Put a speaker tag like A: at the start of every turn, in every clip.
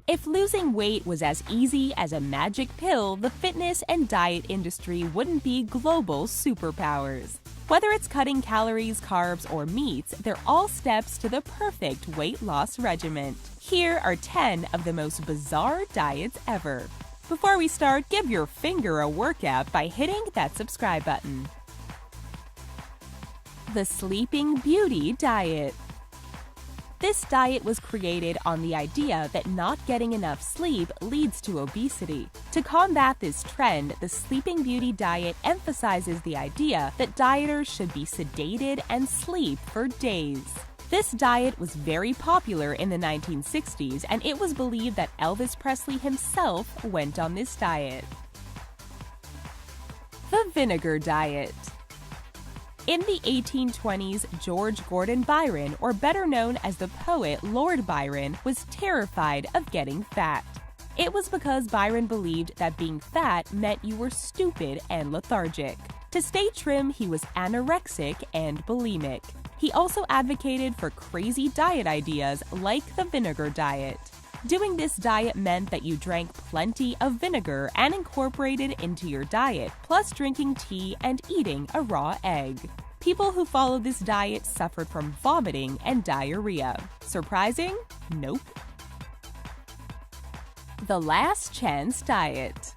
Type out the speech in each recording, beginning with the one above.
A: If losing weight was as easy as a magic pill, the fitness and diet industry wouldn't be global superpowers. Whether it's cutting calories, carbs, or meats, they're all steps to the perfect weight loss regimen. Here are 10 of the most bizarre diets ever. Before we start, give your finger a workout by hitting that subscribe button. The Sleeping Beauty Diet. This diet was created on the idea that not getting enough sleep leads to obesity. To combat this trend, the Sleeping Beauty diet emphasizes the idea that dieters should be sedated and sleep for days. This diet was very popular in the 1960s, and it was believed that Elvis Presley himself went on this diet. The Vinegar Diet. In the 1820s, George Gordon Byron, or better known as the poet Lord Byron, was terrified of getting fat. It was because Byron believed that being fat meant you were stupid and lethargic. To stay trim, he was anorexic and bulimic. He also advocated for crazy diet ideas like the vinegar diet. Doing this diet meant that you drank plenty of vinegar and incorporated into your diet, plus drinking tea and eating a raw egg. People who followed this diet suffered from vomiting and diarrhea. Surprising? Nope. The Last Chance Diet.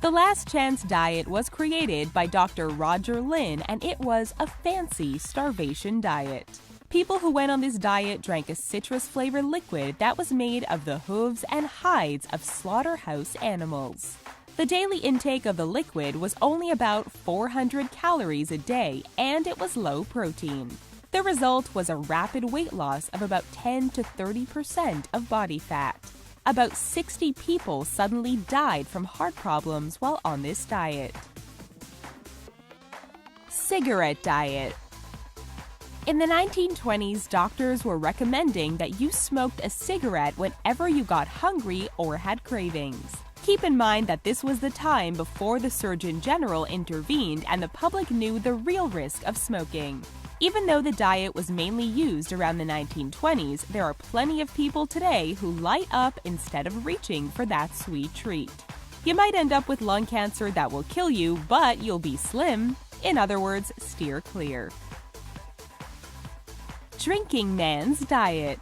A: The Last Chance Diet was created by Dr. Roger Lynn, and it was a fancy starvation diet. People who went on this diet drank a citrus-flavored liquid that was made of the hooves and hides of slaughterhouse animals. The daily intake of the liquid was only about 400 calories a day, and it was low protein. The result was a rapid weight loss of about 10 to 30% of body fat. About 60 people suddenly died from heart problems while on this diet. Cigarette Diet. In the 1920s, doctors were recommending that you smoked a cigarette whenever you got hungry or had cravings. Keep in mind that this was the time before the Surgeon General intervened and the public knew the real risk of smoking. Even though the diet was mainly used around the 1920s, there are plenty of people today who light up instead of reaching for that sweet treat. You might end up with lung cancer that will kill you, but you'll be slim. In other words, steer clear. Drinking Man's Diet.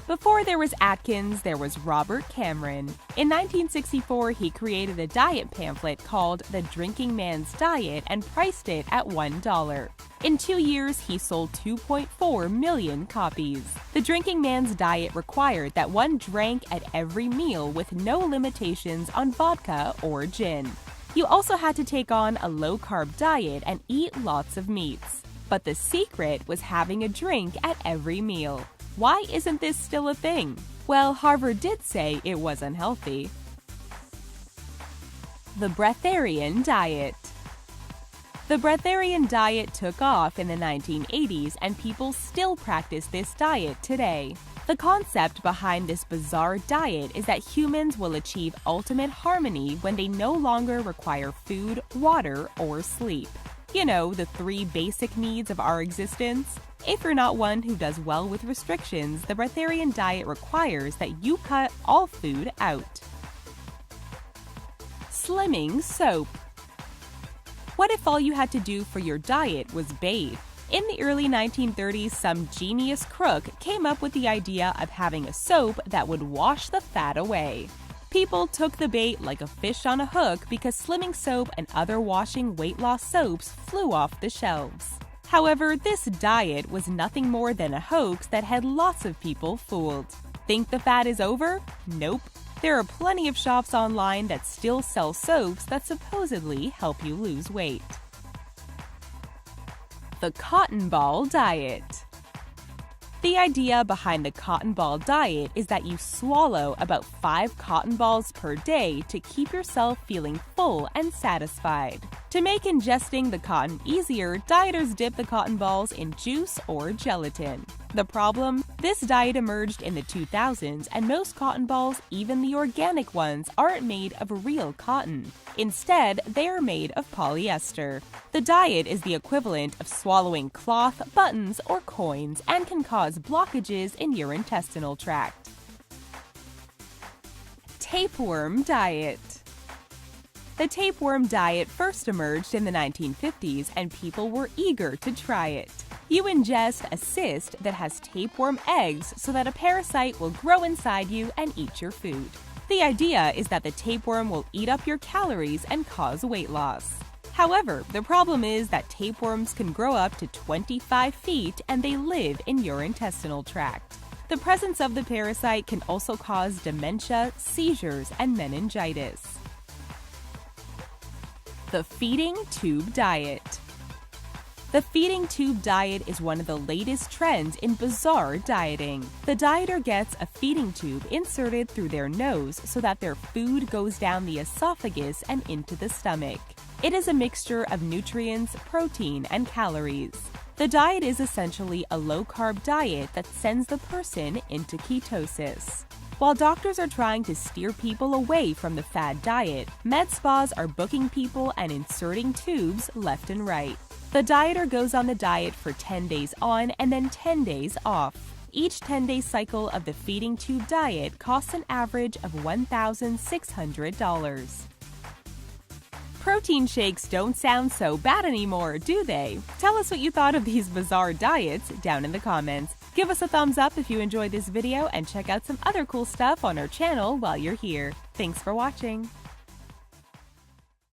A: Before there was Atkins, there was Robert Cameron. In 1964, he created a diet pamphlet called The Drinking Man's Diet and priced it at $1. In 2 years, he sold 2.4 million copies. The Drinking Man's Diet required that one drank at every meal with no limitations on vodka or gin. You also had to take on a low-carb diet and eat lots of meats. But the secret was having a drink at every meal. Why isn't this still a thing? Well, Harvard did say it was unhealthy. The Breatharian Diet. The breatharian diet took off in the 1980s, and people still practice this diet today. The concept behind this bizarre diet is that humans will achieve ultimate harmony when they no longer require food, water, or sleep. You know, the 3 basic needs of our existence. If you're not one who does well with restrictions, the breatharian diet requires that you cut all food out. Slimming soap. What if all you had to do for your diet was bathe? In the early 1930s, some genius crook came up with the idea of having a soap that would wash the fat away. People took the bait like a fish on a hook because slimming soap and other washing weight loss soaps flew off the shelves. However, this diet was nothing more than a hoax that had lots of people fooled. Think the fad is over? Nope. There are plenty of shops online that still sell soaps that supposedly help you lose weight. The Cotton Ball Diet. The idea behind the cotton ball diet is that you swallow about 5 cotton balls per day to keep yourself feeling full and satisfied. To make ingesting the cotton easier, dieters dip the cotton balls in juice or gelatin. The problem? This diet emerged in the 2000s, and most cotton balls, even the organic ones, aren't made of real cotton. Instead, they are made of polyester. The diet is the equivalent of swallowing cloth, buttons, or coins and can cause blockages in your intestinal tract. Tapeworm diet. The tapeworm diet first emerged in the 1950s, and people were eager to try it. You ingest a cyst that has tapeworm eggs so that a parasite will grow inside you and eat your food. The idea is that the tapeworm will eat up your calories and cause weight loss. However, the problem is that tapeworms can grow up to 25 feet and they live in your intestinal tract. The presence of the parasite can also cause dementia, seizures, and meningitis. The feeding tube diet. The feeding tube diet is one of the latest trends in bizarre dieting. The dieter gets a feeding tube inserted through their nose so that their food goes down the esophagus and into the stomach. It is a mixture of nutrients, protein, and calories. The diet is essentially a low-carb diet that sends the person into ketosis. While doctors are trying to steer people away from the fad diet, med spas are booking people and inserting tubes left and right. The dieter goes on the diet for 10 days on and then 10 days off. Each 10-day cycle of the feeding tube diet costs an average of $1,600. Protein shakes don't sound so bad anymore, do they? Tell us what you thought of these bizarre diets down in the comments. Give us a thumbs up if you enjoyed this video and check out some other cool stuff on our channel while you're here. Thanks for watching.